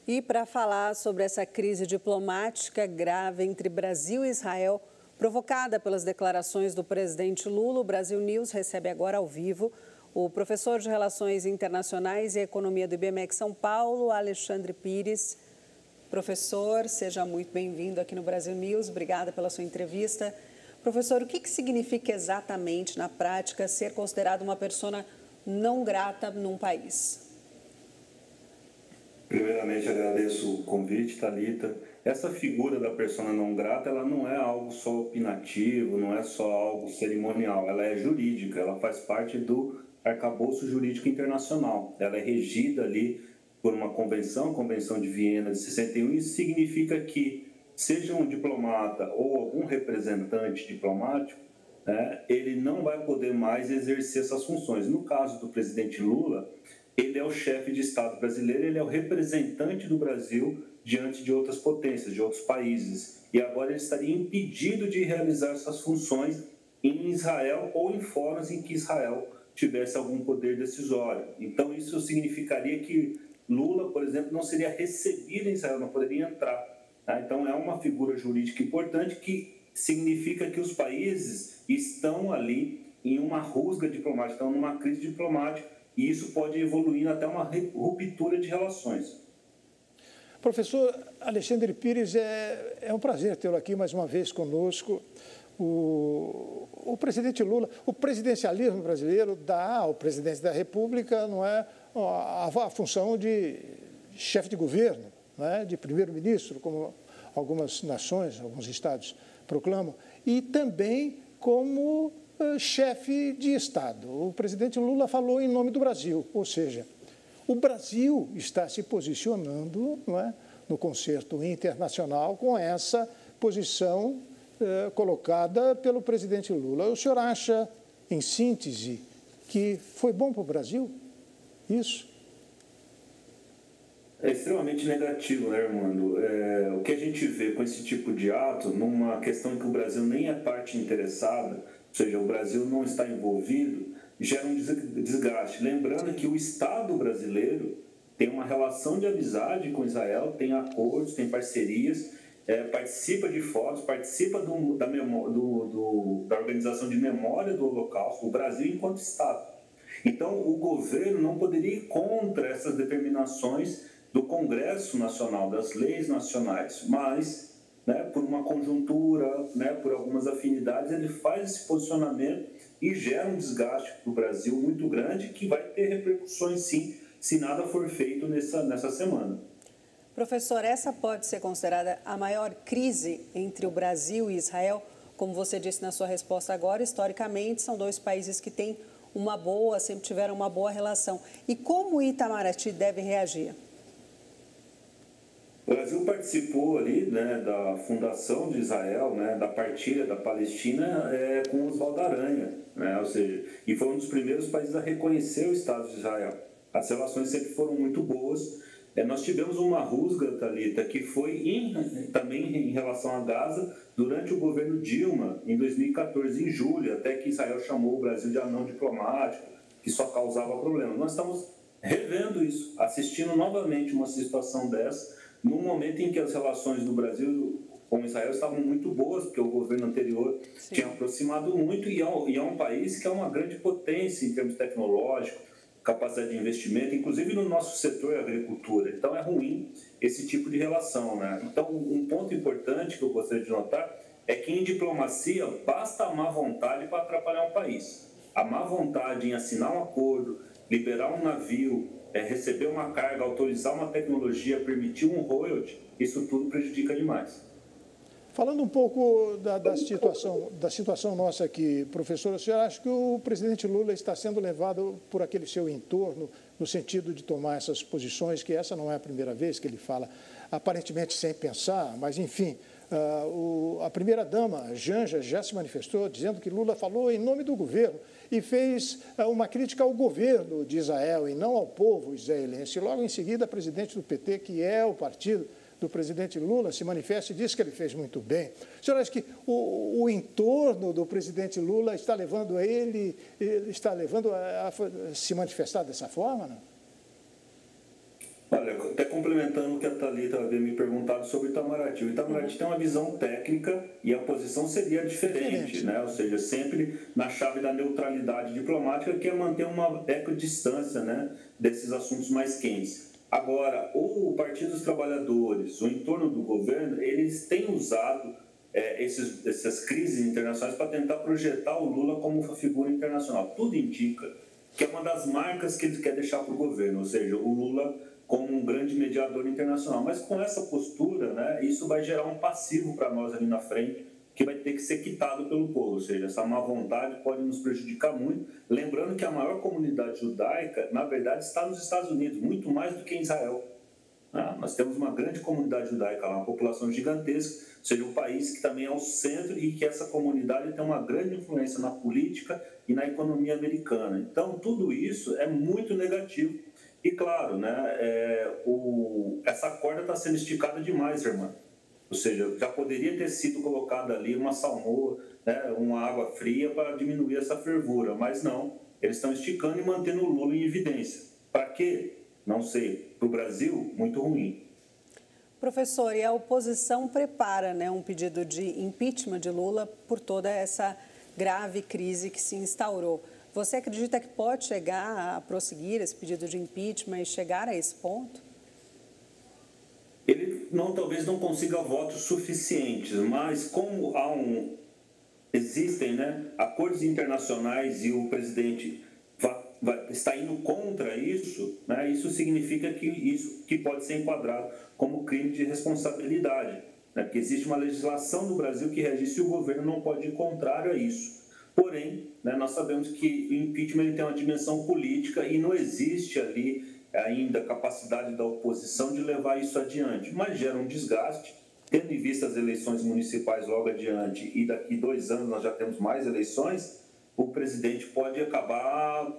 E para falar sobre essa crise diplomática grave entre Brasil e Israel, provocada pelas declarações do presidente Lula, o Brasil News recebe agora ao vivo o professor de Relações Internacionais e Economia do IBMEC São Paulo, Alexandre Pires. Professor, seja muito bem-vindo aqui no Brasil News. Obrigada pela sua entrevista. Professor, o que significa exatamente, na prática, ser considerado uma pessoa não grata num país? Primeiramente, agradeço o convite, Thalita. Essa figura da persona não grata, ela não é algo só opinativo, não é só algo cerimonial, ela é jurídica, ela faz parte do arcabouço jurídico internacional. Ela é regida ali por uma convenção, a Convenção de Viena de 61, e isso significa que, seja um diplomata ou algum representante diplomático, ele não vai poder mais exercer essas funções. No caso do presidente Lula, ele é o chefe de Estado brasileiro, ele é o representante do Brasil diante de outras potências, de outros países. E agora ele estaria impedido de realizar essas funções em Israel ou em fóruns em que Israel tivesse algum poder decisório. Então, isso significaria que Lula, por exemplo, não seria recebido em Israel, não poderia entrar. Então, é uma figura jurídica importante que significa que os países estão ali em uma rusga diplomática, estão numa crise diplomática, e isso pode evoluir até uma ruptura de relações. Professor Alexandre Pires, é um prazer tê-lo aqui mais uma vez conosco. O presidente Lula, o presidencialismo brasileiro dá ao presidente da República, não é, a função de chefe de governo, não é, de primeiro-ministro, como algumas nações, alguns estados proclamam, e também como chefe de Estado. O presidente Lula falou em nome do Brasil, ou seja, o Brasil está se posicionando, não é, no concerto internacional com essa posição colocada pelo presidente Lula. O senhor acha, em síntese, que foi bom para o Brasil isso? É extremamente negativo, né, Armando? O que a gente vê com esse tipo de ato, numa questão em que o Brasil nem é parte interessada, ou seja, o Brasil não está envolvido, gera um desgaste. Lembrando que o Estado brasileiro tem uma relação de amizade com Israel, tem acordos, tem parcerias, participa de fóruns, participa da Organização de Memória do Holocausto, o Brasil enquanto Estado. Então, o governo não poderia ir contra essas determinações do Congresso Nacional, das leis nacionais, mas, por uma conjuntura, por algumas afinidades, ele faz esse posicionamento e gera um desgaste para o Brasil muito grande, que vai ter repercussões, sim, se nada for feito nessa semana. Professor, essa pode ser considerada a maior crise entre o Brasil e Israel? Como você disse na sua resposta agora, historicamente, são dois países que têm sempre tiveram uma boa relação. E como o Itamaraty deve reagir? O Brasil participou ali, da fundação de Israel, da partilha da Palestina com Oswaldo Aranha, ou seja, e foi um dos primeiros países a reconhecer o Estado de Israel. As relações sempre foram muito boas. Nós tivemos uma rusga, Thalita, que foi também em relação a Gaza durante o governo Dilma, em 2014, em julho, até que Israel chamou o Brasil de anão diplomático, que só causava problema. Nós estamos revendo isso, assistindo novamente uma situação dessa, num momento em que as relações do Brasil com Israel estavam muito boas, porque o governo anterior tinha aproximado muito, e é um país que é uma grande potência em termos tecnológicos, capacidade de investimento, inclusive no nosso setor de agricultura. Então, é ruim esse tipo de relação, Então, um ponto importante que eu gostaria de notar é que, em diplomacia, basta a má vontade para atrapalhar um país. A má vontade em assinar um acordo, liberar um navio, receber uma carga, autorizar uma tecnologia, permitir um royalty, isso tudo prejudica demais. Falando um pouco da situação nossa aqui, professor, o senhor acha que o presidente Lula está sendo levado por aquele seu entorno no sentido de tomar essas posições, que essa não é a primeira vez que ele fala, aparentemente sem pensar, mas, enfim, a primeira-dama, Janja, já se manifestou dizendo que Lula falou em nome do governo e fez uma crítica ao governo de Israel e não ao povo israelense. Logo em seguida, a presidente do PT, que é o partido do presidente Lula, se manifesta e diz que ele fez muito bem. O senhor acha que o entorno do presidente Lula está levando a se manifestar dessa forma, não? Olha, até complementando o que a Thalita havia me perguntado sobre o Itamaraty. O Itamaraty tem uma visão técnica e a posição seria diferente, né? Ou seja, sempre na chave da neutralidade diplomática, que é manter uma equidistância, né, desses assuntos mais quentes. Agora, o Partido dos Trabalhadores, o entorno do governo, eles têm usado essas crises internacionais para tentar projetar o Lula como uma figura internacional. Tudo indica que é uma das marcas que ele quer deixar para o governo, ou seja, o Lula como um grande mediador internacional. Mas com essa postura, né, isso vai gerar um passivo para nós ali na frente, que vai ter que ser quitado pelo povo, ou seja, essa má vontade pode nos prejudicar muito. Lembrando que a maior comunidade judaica, na verdade, está nos Estados Unidos, muito mais do que em Israel. Nós temos uma grande comunidade judaica lá, uma população gigantesca, ou seja, um país que também é o centro e que essa comunidade tem uma grande influência na política e na economia americana. Então, tudo isso é muito negativo. E, claro, né, essa corda está sendo esticada demais, irmã. Ou seja, já poderia ter sido colocada ali uma salmoura, né, uma água fria para diminuir essa fervura, mas não. Eles estão esticando e mantendo o Lula em evidência. Para quê? Não sei. Para o Brasil, muito ruim. Professor, e a oposição prepara, né, um pedido de impeachment de Lula por toda essa grave crise que se instaurou. Você acredita que pode chegar a prosseguir esse pedido de impeachment e chegar a esse ponto? Ele talvez não consiga votos suficientes, mas como existem, né, acordos internacionais e o presidente está indo contra isso, né, isso significa que pode ser enquadrado como crime de responsabilidade, né, porque existe uma legislação no Brasil que rege isso e o governo não pode ir contrário a isso. Porém, né, nós sabemos que o impeachment tem uma dimensão política e não existe ali ainda a capacidade da oposição de levar isso adiante, mas gera um desgaste, tendo em vista as eleições municipais logo adiante e daqui 2 anos nós já temos mais eleições, o presidente pode acabar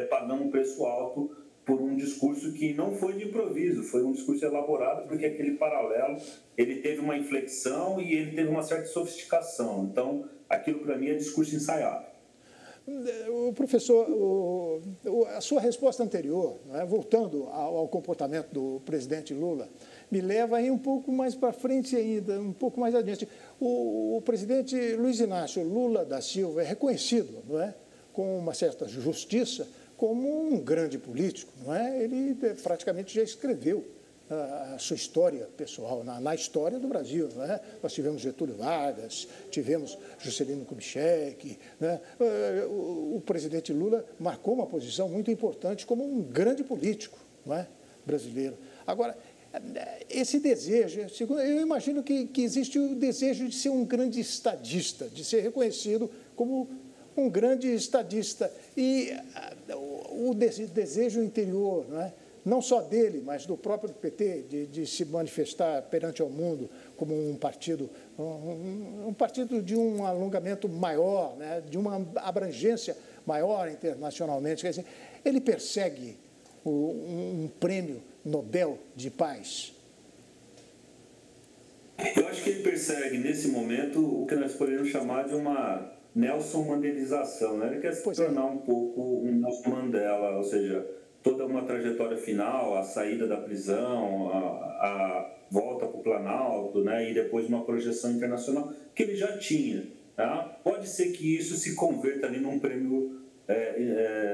pagando um preço alto por um discurso que não foi de improviso, foi um discurso elaborado, porque aquele paralelo, ele teve uma inflexão e ele teve uma certa sofisticação. Então, aquilo para mim é discurso ensaiado. O professor, a sua resposta anterior, né, voltando ao comportamento do presidente Lula, me leva aí um pouco mais para frente ainda, um pouco mais adiante. O presidente Luiz Inácio Lula da Silva é reconhecido, não é, com uma certa justiça, como um grande político, não é? Ele praticamente já escreveu a sua história pessoal na história do Brasil, não é? Nós tivemos Getúlio Vargas, tivemos Juscelino Kubitschek, né? O presidente Lula marcou uma posição muito importante como um grande político, não é, brasileiro. Agora, esse desejo, eu imagino que existe o desejo de ser um grande estadista, de ser reconhecido como um grande estadista. E o desejo interior, não é? Não só dele, mas do próprio PT, de se manifestar perante ao mundo como um partido de um alongamento maior, né? De uma abrangência maior internacionalmente. Quer dizer, ele persegue um prêmio Nobel de Paz. Eu acho que ele persegue, nesse momento, o que nós poderíamos chamar de uma Nelson Mandelização, né? Ele quer se tornar um pouco um Nelson Mandela, ou seja, toda uma trajetória final, a saída da prisão, a volta para o Planalto, né? E depois uma projeção internacional que ele já tinha. Tá? Pode ser que isso se converta ali num prêmio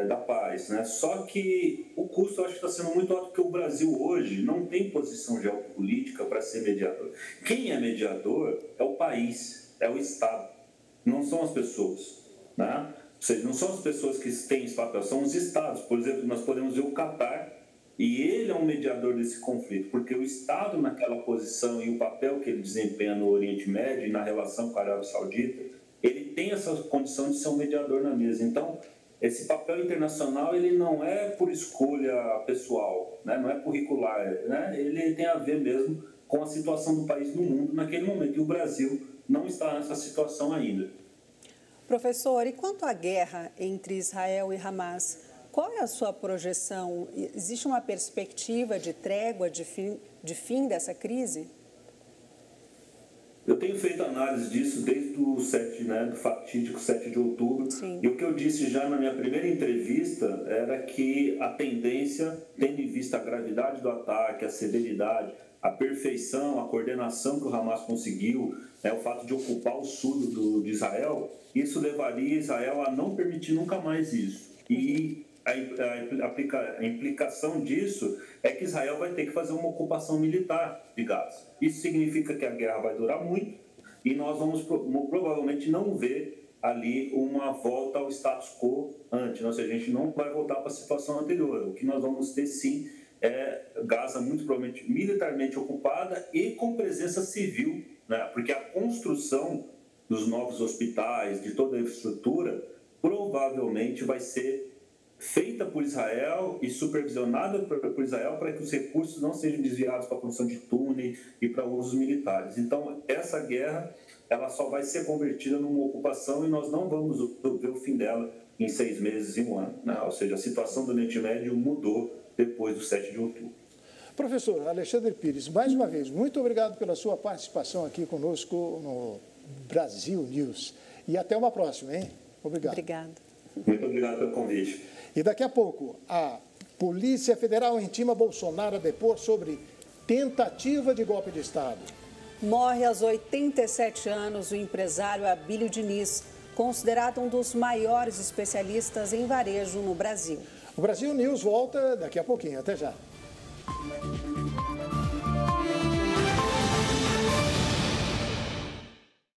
da paz, né? Só que o custo eu acho que está sendo muito alto, porque o Brasil hoje não tem posição geopolítica para ser mediador. Quem é mediador é o país, é o Estado, não são as pessoas, né? Ou seja, não são as pessoas que têm esse papel, são os Estados. Por exemplo, nós podemos ver o Catar, e ele é um mediador desse conflito, porque o Estado naquela posição e o papel que ele desempenha no Oriente Médio e na relação com a Arábia Saudita, ele tem essa condição de ser um mediador na mesa. Então, esse papel internacional, ele não é por escolha pessoal, né? Não é curricular, né? Ele tem a ver mesmo com a situação do país no mundo naquele momento, e o Brasil não está nessa situação ainda. Professor, e quanto à guerra entre Israel e Hamas, qual é a sua projeção? Existe uma perspectiva de trégua, de fim dessa crise? Eu tenho feito análise disso desde o 7, do fatídico 7 de outubro. Sim. E o que eu disse já na minha primeira entrevista era que a tendência, tendo em vista a gravidade do ataque, a severidade, a perfeição, a coordenação que o Hamas conseguiu, o fato de ocupar o sul de Israel, isso levaria Israel a não permitir nunca mais isso. E a implicação disso é que Israel vai ter que fazer uma ocupação militar de Gaza. Isso significa que a guerra vai durar muito e nós vamos provavelmente não ver ali uma volta ao status quo antes. Ou seja, a gente não vai voltar para a situação anterior. O que nós vamos ter, sim, é Gaza muito provavelmente militarmente ocupada e com presença civil, porque a construção dos novos hospitais, de toda a infraestrutura, provavelmente vai ser feita por Israel e supervisionada por Israel para que os recursos não sejam desviados para a construção de túneis e para usos militares. Então, essa guerra ela só vai ser convertida numa ocupação e nós não vamos ver o fim dela em 6 meses e 1 ano. Ou seja, a situação do Oriente Médio mudou depois do 7 de outubro. Professor Alexandre Pires, mais uma vez, muito obrigado pela sua participação aqui conosco no Brasil News. E até uma próxima, hein? Obrigado. Obrigada. Muito obrigado pelo convite. E daqui a pouco, a Polícia Federal intima Bolsonaro a depor sobre tentativa de golpe de Estado. Morre aos 87 anos o empresário Abílio Diniz, considerado um dos maiores especialistas em varejo no Brasil. O Brasil News volta daqui a pouquinho. Até já.